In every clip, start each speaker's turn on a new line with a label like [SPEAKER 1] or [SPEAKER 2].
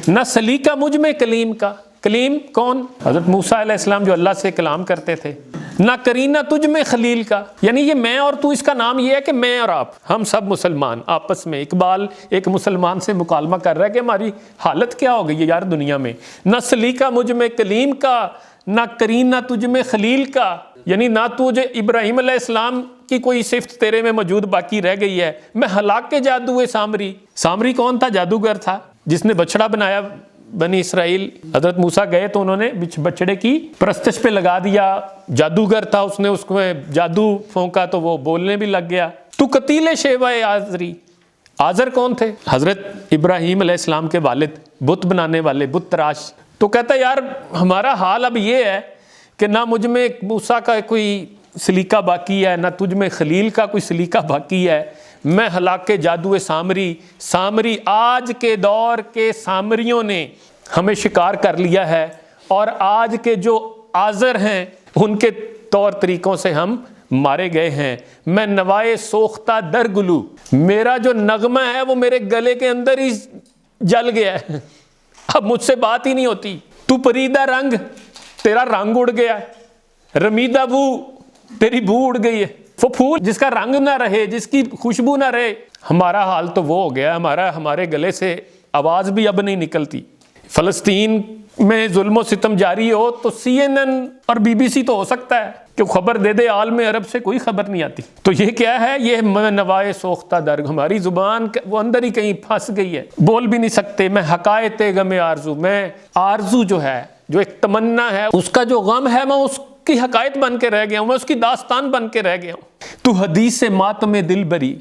[SPEAKER 1] نہ سلیقہ مجھ میں کلیم کا، کلیم کون؟ حضرت موسیٰ علیہ السلام جو اللہ سے کلام کرتے تھے، نہ کرینہ تجھ میں خلیل کا، یعنی یہ میں اور تو، اس کا نام یہ ہے کہ میں اور آپ، ہم سب مسلمان آپس میں۔ اقبال ایک مسلمان سے مکالمہ کر رہا ہے کہ ہماری حالت کیا ہو گئی ہے یار دنیا میں، نہ سلیقہ مجھ میں کلیم کا، نہ کرینہ تجھ میں خلیل کا، یعنی نہ تجھے ابراہیم علیہ السلام کی کوئی صفت تیرے میں موجود باقی رہ گئی ہے۔ میں ہلاک کے جادو سامری، سامری کون تھا؟ جادوگر تھا جس نے بچڑا بنایا بنی اسرائیل۔ حضرت موسیٰ گئے تو انہوں نے بچڑے کی پرستش پہ لگا دیا، جادوگر تھا، اس نے اس کو جادو پھونکا تو وہ بولنے بھی لگ گیا۔ تو قتیل شیوہ آزری، آزر کون تھے؟ حضرت ابراہیم علیہ السلام کے والد، بت بنانے والے، بت تراش۔ تو کہتا ہے یار ہمارا حال اب یہ ہے کہ نہ مجھ میں موسیٰ کا کوئی سلیقہ باقی ہے، نہ تجھ میں خلیل کا کوئی سلیقہ باقی ہے۔ میں ہلاک کے جادو سامری، سامری آج کے دور کے سامریوں نے ہمیں شکار کر لیا ہے، اور آج کے جو آزر ہیں ان کے طور طریقوں سے ہم مارے گئے ہیں۔ میں نوائے سوختہ در گلو، میرا جو نغمہ ہے وہ میرے گلے کے اندر ہی جل گیا ہے، اب مجھ سے بات ہی نہیں ہوتی۔ تو پریدہ رنگ، تیرا رنگ اڑ گیا ہے، رمیدہ بو، تیری بو اڑ گئی ہے۔ وہ پھول جس کا رنگ نہ رہے، جس کی خوشبو نہ رہے، ہمارا حال تو وہ ہو گیا، ہمارے گلے سے آواز بھی اب نہیں نکلتی۔ فلسطین میں ظلم و ستم جاری ہو تو CNN اور BBC تو ہو سکتا ہے کہ خبر دے دے، عالم عرب سے کوئی خبر نہیں آتی۔ تو یہ کیا ہے؟ یہ میں نوائے سوختہ درگ، ہماری زبان وہ اندر ہی کہیں پھنس گئی ہے، بول بھی نہیں سکتے۔ میں حقائق غم آرزو، میں آرزو جو ہے، جو ایک تمنا ہے، اس کا جو غم ہے، میں اس کی حقائق بن کے رہ گیا ہوں، میں اس کی داستان بن کے رہ گیا ہوں۔ تو حدیث ماتم دل بری،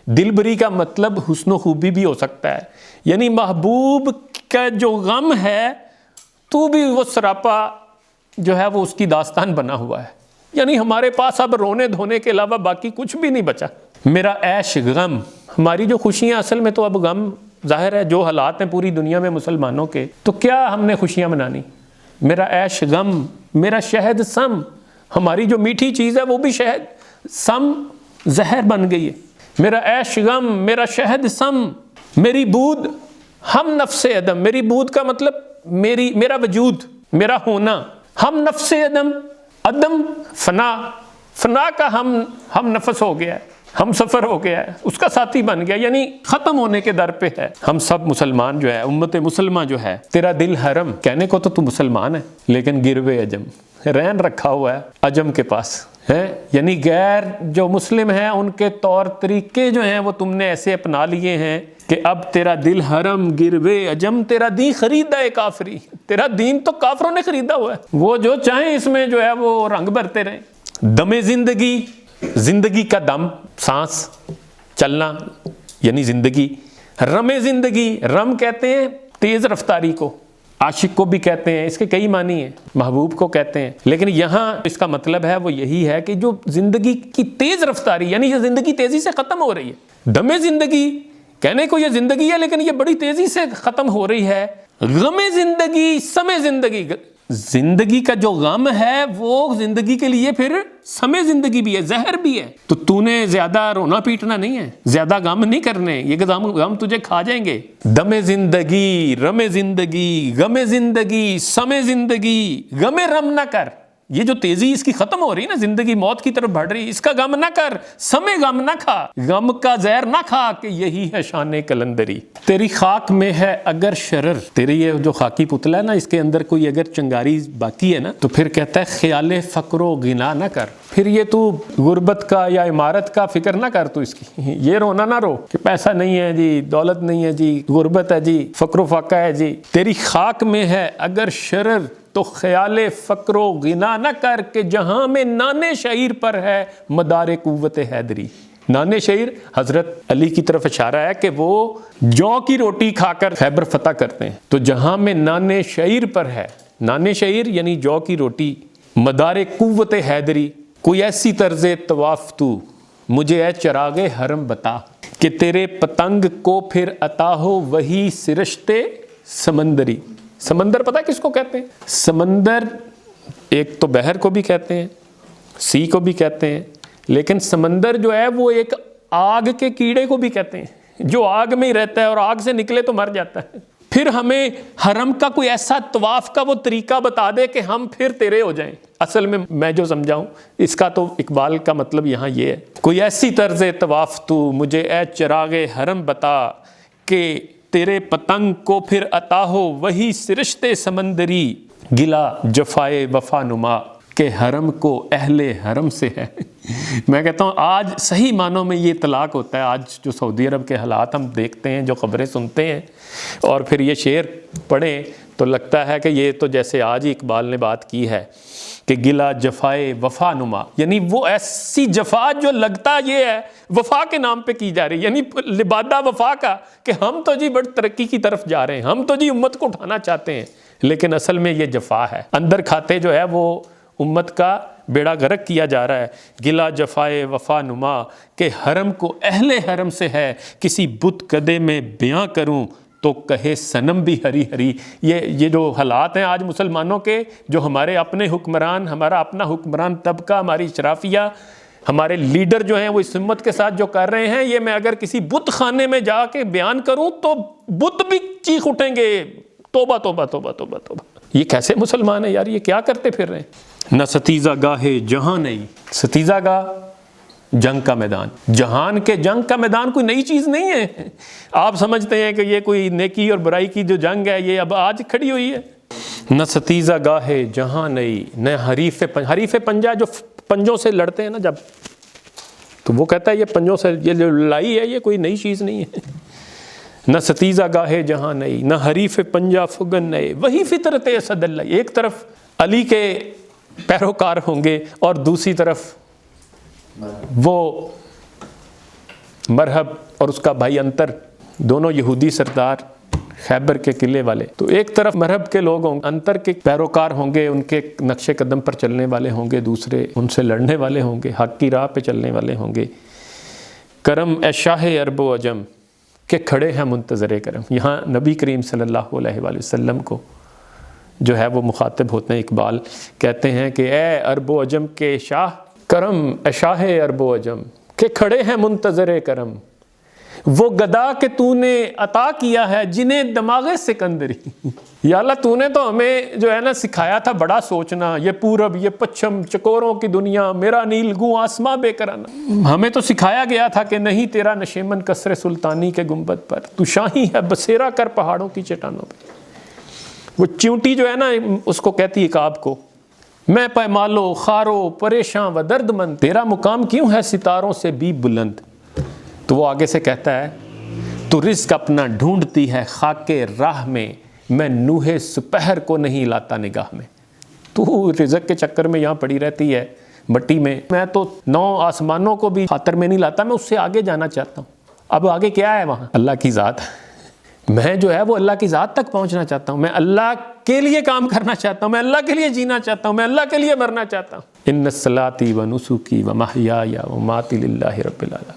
[SPEAKER 1] دل بری کا مطلب حسن و خوبی بھی ہو سکتا ہے، یعنی محبوب کا جو غم ہے تو بھی وہ سراپا جو ہے وہ اس کی داستان بنا ہوا ہے، یعنی ہمارے پاس اب رونے دھونے کے علاوہ باقی کچھ بھی نہیں بچا۔ میرا عیش غم، ہماری جو خوشیاں اصل میں تو اب غم، ظاہر ہے جو حالات ہیں پوری دنیا میں مسلمانوں کے، تو کیا ہم نے خوشیاں منانی؟ میرا عیش غم، میرا شہد سم، ہماری جو میٹھی چیز ہے وہ بھی شہد سم زہر بن گئی ہے۔ میرا عیش غم، میرا شہد سم، میری بود ہم نفس عدم، میری بود کا مطلب میرا وجود، میرا ہونا، ہم نفس عدم، عدم فنا، فنا کا ہم نفس ہو گیا ہے، ہم سفر ہو گیا ہے، اس کا ساتھی بن گیا، یعنی ختم ہونے کے در پہ ہے۔ ہم سب مسلمان جو ہے، امت مسلمہ جو ہے، تیرا دل حرم، کہنے کو تو مسلمان ہے لیکن گروے عجم، رہن رکھا ہوا ہے عجم کے پاس ہے، یعنی غیر جو مسلم ہیں ان کے طور طریقے جو ہیں وہ تم نے ایسے اپنا لیے ہیں کہ اب تیرا دل حرم گروے عجم، تیرا دین خریدا ہے کافری، تیرا دین تو کافروں نے خریدا ہوا ہے، وہ جو چاہیں اس میں جو ہے وہ رنگ بھرتے رہیں۔ دم زندگی، زندگی کا دم، سانس چلنا یعنی زندگی۔ رم زندگی، رم کہتے ہیں تیز رفتاری کو، عاشق کو بھی کہتے ہیں، اس کے کئی معنی ہیں، محبوب کو کہتے ہیں، لیکن یہاں اس کا مطلب ہے وہ یہی ہے کہ جو زندگی کی تیز رفتاری، یعنی یہ زندگی تیزی سے ختم ہو رہی ہے۔ دم زندگی کہنے کو یہ زندگی ہے لیکن یہ بڑی تیزی سے ختم ہو رہی ہے۔ غم زندگی، سمے زندگی، زندگی کا جو غم ہے وہ زندگی کے لیے پھر سمے زندگی بھی ہے، زہر بھی ہے۔ تو تو نے زیادہ رونا پیٹنا نہیں ہے، زیادہ غم نہیں کرنے، یہ غم تجھے کھا جائیں گے۔ دم زندگی، رم زندگی، غم زندگی، سمے زندگی، غم رم نہ کر، یہ جو تیزی اس کی ختم ہو رہی ہے نا، زندگی موت کی طرف بڑھ رہی، اس کا غم نہ کر، سمے غم نہ کھا، غم کا زہر نہ کھا، کہ یہی ہے شان کلندری۔ تیری خاک میں ہے اگر شرر، تیری یہ جو خاکی پتلا ہے نا، اس کے اندر کوئی اگر چنگاری باقی ہے نا، تو پھر کہتا ہے خیال فقر و غنا نہ کر، پھر یہ تو غربت کا یا عمارت کا فکر نہ کر، تو اس کی یہ رونا نہ رو کہ پیسہ نہیں ہے جی، دولت نہیں ہے جی، غربت ہے جی، فقر و فاقہ ہے جی۔ تیری خاک میں ہے اگر شرر تو خیال فقر و غنا نہ کر، کہ جہاں میں نانے شعیر پر ہے مدار قوت حیدری۔ نانے شعیر حضرت علی کی طرف اشارہ ہے کہ وہ جو کی روٹی کھا کر خیبر فتح کرتے ہیں، تو جہاں میں نانے شعیر پر ہے، نانے شعیر یعنی جو کی روٹی، مدار قوت حیدری، کوئی ایسی طرز طواف تو مجھے اے چراغ حرم بتا، کہ تیرے پتنگ کو پھر عطا ہو وہی سرشتے سمندری۔ سمندر پتہ کس کو کہتے ہیں؟ سمندر ایک تو بحر کو بھی کہتے ہیں، سی کو بھی کہتے ہیں، لیکن سمندر جو ہے وہ ایک آگ کے کیڑے کو بھی کہتے ہیں، جو آگ میں ہی رہتا ہے اور آگ سے نکلے تو مر جاتا ہے۔ پھر ہمیں حرم کا کوئی ایسا طواف کا وہ طریقہ بتا دے کہ ہم پھر تیرے ہو جائیں۔ اصل میں جو سمجھاؤں اس کا تو اقبال کا مطلب یہاں یہ ہے، کوئی ایسی طرز طواف تو مجھے اے چراغ حرم بتا کہ تیرے پتنگ کو پھر عطا ہو وہی سرشتے سمندری، گلا جفائے وفا نما کہ حرم کو اہل حرم سے ہے۔ میں کہتا ہوں آج صحیح معنوں میں یہ اطلاق ہوتا ہے۔ آج جو سعودی عرب کے حالات ہم دیکھتے ہیں، جو خبریں سنتے ہیں اور پھر یہ شعر پڑھیں تو لگتا ہے کہ یہ تو جیسے آج ہی اقبال نے بات کی ہے کہ گلا جفائے وفا نما، یعنی وہ ایسی جفا جو لگتا یہ ہے وفا کے نام پہ کی جا رہی، یعنی لبادہ وفا کا کہ ہم تو جی بڑی ترقی کی طرف جا رہے ہیں، ہم تو جی امت کو اٹھانا چاہتے ہیں، لیکن اصل میں یہ جفا ہے۔ اندر کھاتے جو ہے وہ امت کا بیڑا غرق کیا جا رہا ہے۔ گلا جفائے وفا نما کہ حرم کو اہل حرم سے ہے، کسی بت کدے میں بیاں کروں تو کہے صنم بھی ہری ہری۔ یہ جو حالات ہیں آج مسلمانوں کے، جو ہمارے اپنے حکمران، ہمارا اپنا حکمران طبقہ، ہماری اشرافیہ، ہمارے لیڈر جو ہیں وہ اس امت کے ساتھ جو کر رہے ہیں، یہ میں اگر کسی بت خانے میں جا کے بیان کروں تو بت بھی چیخ اٹھیں گے، توبہ توبہ توبہ توبہ توبہ۔ یہ کیسے مسلمان ہیں یار، یہ کیا کرتے پھر رہے ہیں؟ نہ ستیزہ گاہے جہاں نہیں، ستیزہ گاہ جنگ کا میدان، جہان کے جنگ کا میدان کوئی نئی چیز نہیں ہے۔ آپ سمجھتے ہیں کہ یہ کوئی نیکی اور برائی کی جو جنگ ہے یہ اب آج کھڑی ہوئی ہے۔ نہ ستیزہ گاہے جہاں نہیں، نہ حریف پنجہ، جو پنجوں سے لڑتے ہیں نا جب، تو وہ کہتا ہے یہ پنجوں سے یہ جو لڑائی ہے یہ کوئی نئی چیز نہیں ہے۔ نہ ستیزہ گاہے جہاں نہیں، نہ حریف پنجہ فگن نئے، وہی فطرت اسد اللہ۔ ایک طرف علی کے پیروکار ہوں گے اور دوسری طرف وہ مرحب اور اس کا بھائی انتر، دونوں یہودی سردار خیبر کے قلعے والے۔ تو ایک طرف مرحب کے لوگ ہوں، انتر کے پیروکار ہوں گے، ان کے نقش قدم پر چلنے والے ہوں گے، دوسرے ان سے لڑنے والے ہوں گے، حق کی راہ پہ چلنے والے ہوں گے۔ کرم اے شاہ عرب و عجم کہ کھڑے ہیں منتظر کرم۔ یہاں نبی کریم صلی اللہ علیہ وآلہ وسلم کو جو ہے وہ مخاطب ہوتے ہیں اقبال، کہتے ہیں کہ اے عرب و عجم کے شاہ، کرم اے شاہ عرب و عجم کہ کھڑے ہیں منتظر کرم، وہ گدا کہ تو نے عطا کیا ہے جنہیں دماغ سکندری۔ یا اللہ تو نے تو ہمیں جو ہے نا سکھایا تھا بڑا سوچنا، یہ پورب یہ پچھم چکوروں کی دنیا، میرا نیل گوں آسماں بے کرانا۔ ہمیں تو سکھایا گیا تھا کہ نہیں تیرا نشیمن کسر سلطانی کے گنبد پر، تو شاہی ہے بسیرا کر پہاڑوں کی چٹانوں پہ۔ وہ چیونٹی جو ہے نا اس کو کہتی ہے عقاب کو، میں پائمالو خارو پریشاں و درد مند، تیرا مقام کیوں ہے ستاروں سے بھی بلند۔ تو وہ آگے سے کہتا ہے تو رزق اپنا ڈھونڈتی ہے خاک راہ میں، میں نوح سپہر کو نہیں لاتا نگاہ میں۔ تو رزق کے چکر میں یہاں پڑی رہتی ہے مٹی میں، میں تو 9 آسمانوں کو بھی خاطر میں نہیں لاتا، میں اس سے آگے جانا چاہتا ہوں۔ اب آگے کیا ہے وہاں؟ اللہ کی ذات۔ میں جو ہے وہ اللہ کی ذات تک پہنچنا چاہتا ہوں، میں اللہ کے لیے کام کرنا چاہتا ہوں، میں اللہ کے لیے جینا چاہتا ہوں، میں اللہ کے لیے مرنا چاہتا ہوں۔ ان صلاتی و نسکی و محیایا و مماتی للہ رب العالمین۔